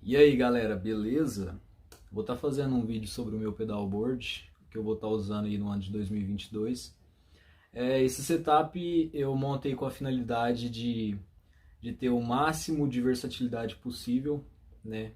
E aí galera, beleza? Vou estar fazendo um vídeo sobre o meu pedalboard que eu vou estar usando aí no ano de 2022. Esse setup eu montei com a finalidade de ter o máximo de versatilidade possível, né?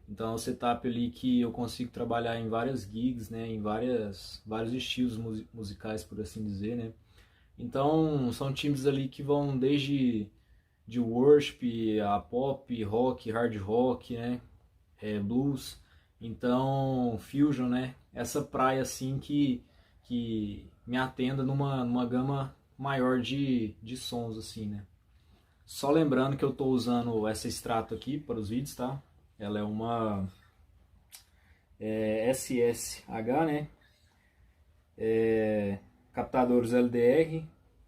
Então é um setup ali que eu consigo trabalhar em várias gigs, né? Em vários estilos musicais, por assim dizer, né? Então são timbres ali que vão desde de worship a pop, rock, hard rock, né? Blues, então fusion, né? Essa praia assim que me atenda numa gama maior de sons assim, né? Só lembrando que eu estou usando essa extrato aqui para os vídeos, tá? Ela é uma SSH, né? Captadores LDR,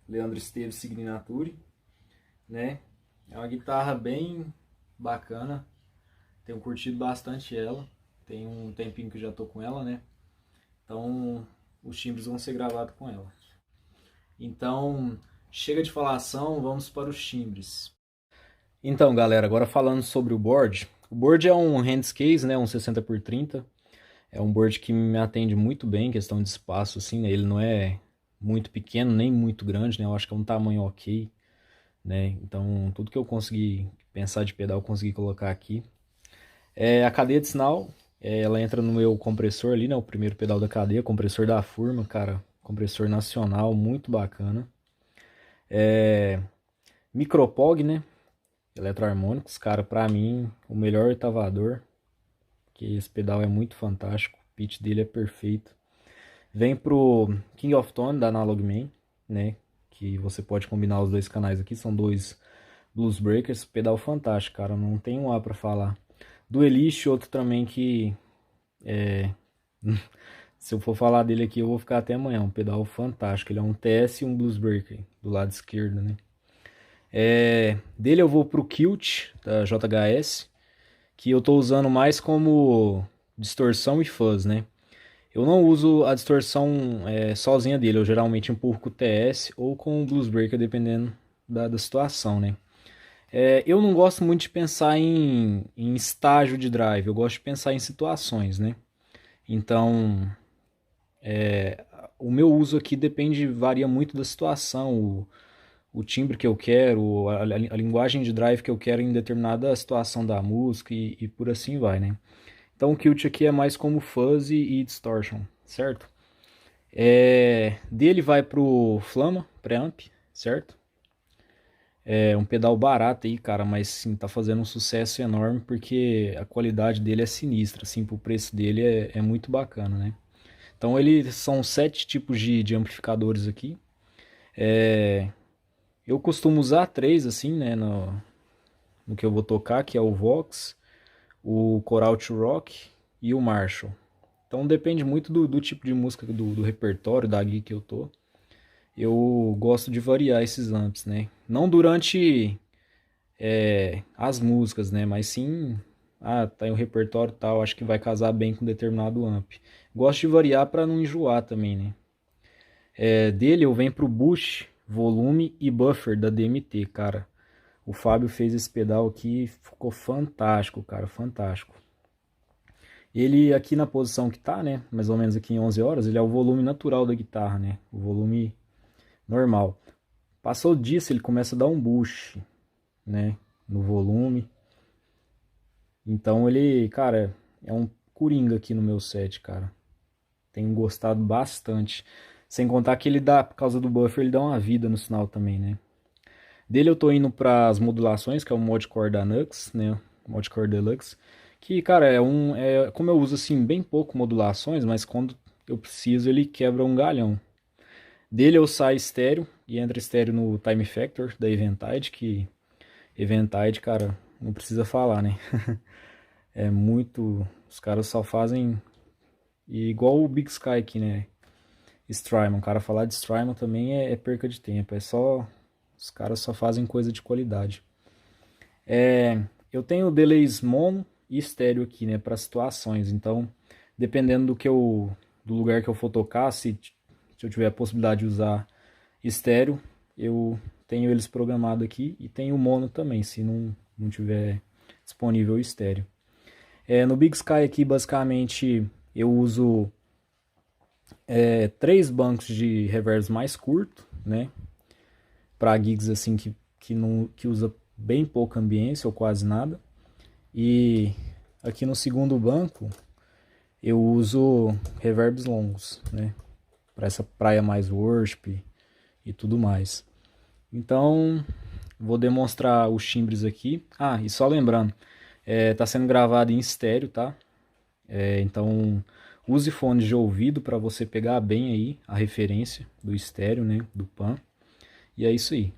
Leandro Esteves Signature, né? É uma guitarra bem bacana, tenho curtido bastante ela. Tem um tempinho que eu já tô com ela, né? Então os timbres vão ser gravados com ela. Então, chega de falação, vamos para os timbres. Então, galera, agora falando sobre o board. O board é um handscase, né? Um 60x30. É um board que me atende muito bem em questão de espaço, assim, né? Ele não é muito pequeno, nem muito grande, né? Eu acho que é um tamanho ok, né? Então, tudo que eu consegui pensar de pedal, eu consegui colocar aqui. A cadeia de sinal, ela entra no meu compressor ali, né? O primeiro pedal da cadeia, compressor da Furma, cara. Compressor nacional, muito bacana. Micropog, né? Eletroharmônicos, cara, pra mim, o melhor oitavador. Que esse pedal é muito fantástico. O pitch dele é perfeito. Vem pro King of Tone da Analog Man, né? Que você pode combinar os dois canais aqui. São dois Blues Breakers. Pedal fantástico, cara. Não tem um A pra falar. Do Elite, outro também que se eu for falar dele aqui, eu vou ficar até amanhã. Um pedal fantástico. Ele é um TS e um Blues Breaker do lado esquerdo, né? Dele eu vou pro Kilt da JHS, que eu tô usando mais como distorção e fuzz, né? Eu não uso a distorção sozinha dele, eu geralmente empurro com o TS ou com o Blues Breaker, dependendo da situação, né? Eu não gosto muito de pensar em estágio de drive, eu gosto de pensar em situações, né? Então, o meu uso aqui depende, varia muito da situação, o timbre que eu quero, a linguagem de drive que eu quero em determinada situação da música e por assim vai, né? Então o Kilt aqui é mais como fuzzy e distortion, certo? Dele vai pro Flama preamp, certo? É um pedal barato aí, cara, mas sim, tá fazendo um sucesso enorme porque a qualidade dele é sinistra, assim, pro preço dele é muito bacana, né? Então ele são 7 tipos de amplificadores aqui. Eu costumo usar três, assim, né, no que eu vou tocar, que é o Vox, o Coral to Rock e o Marshall. Então depende muito do tipo de música, do repertório, da gig que eu tô. Eu gosto de variar esses amps, né? Não durante as músicas, né? Mas sim, tá em um repertório tal, acho que vai casar bem com determinado amp. Gosto de variar para não enjoar também, né? Dele eu venho pro Bush, volume e buffer da DMT, cara. O Fábio fez esse pedal aqui, ficou fantástico, cara, fantástico. Ele aqui na posição que tá, né, mais ou menos aqui em 11 horas, ele é o volume natural da guitarra, né, o volume normal. Passou disso, ele começa a dar um boost, né, no volume. Então ele, cara, é um coringa aqui no meu set, cara. Tenho gostado bastante. Sem contar que ele dá, por causa do buffer, ele dá uma vida no sinal também, né. Dele eu tô indo para as modulações, que é o Modcore da Nux, né? Modcore Deluxe. Que, cara, como eu uso assim bem pouco modulações, mas quando eu preciso ele quebra um galhão. Dele eu saio estéreo e entra estéreo no Time Factor da Eventide, que Eventide, cara, não precisa falar, né? É muito. Os caras só fazem. E igual o Big Sky aqui, né? Strymon. O cara falar de Strymon também é perca de tempo. É só. Os caras só fazem coisa de qualidade. Eu tenho delays mono e estéreo aqui, né, para situações. Então, dependendo do lugar que eu for tocar, se eu tiver a possibilidade de usar estéreo, eu tenho eles programados aqui e tenho mono também, se não tiver disponível o estéreo. No Big Sky aqui, basicamente, eu uso três bancos de reverbs mais curto, né? Para gigs assim que usa bem pouca ambiência ou quase nada. E aqui no segundo banco eu uso reverbs longos, né? Para essa praia mais worship e tudo mais. Então, vou demonstrar os timbres aqui. Ah, e só lembrando, tá sendo gravado em estéreo, tá? Então, use fones de ouvido para você pegar bem aí a referência do estéreo, né? Do Pan. E é isso aí.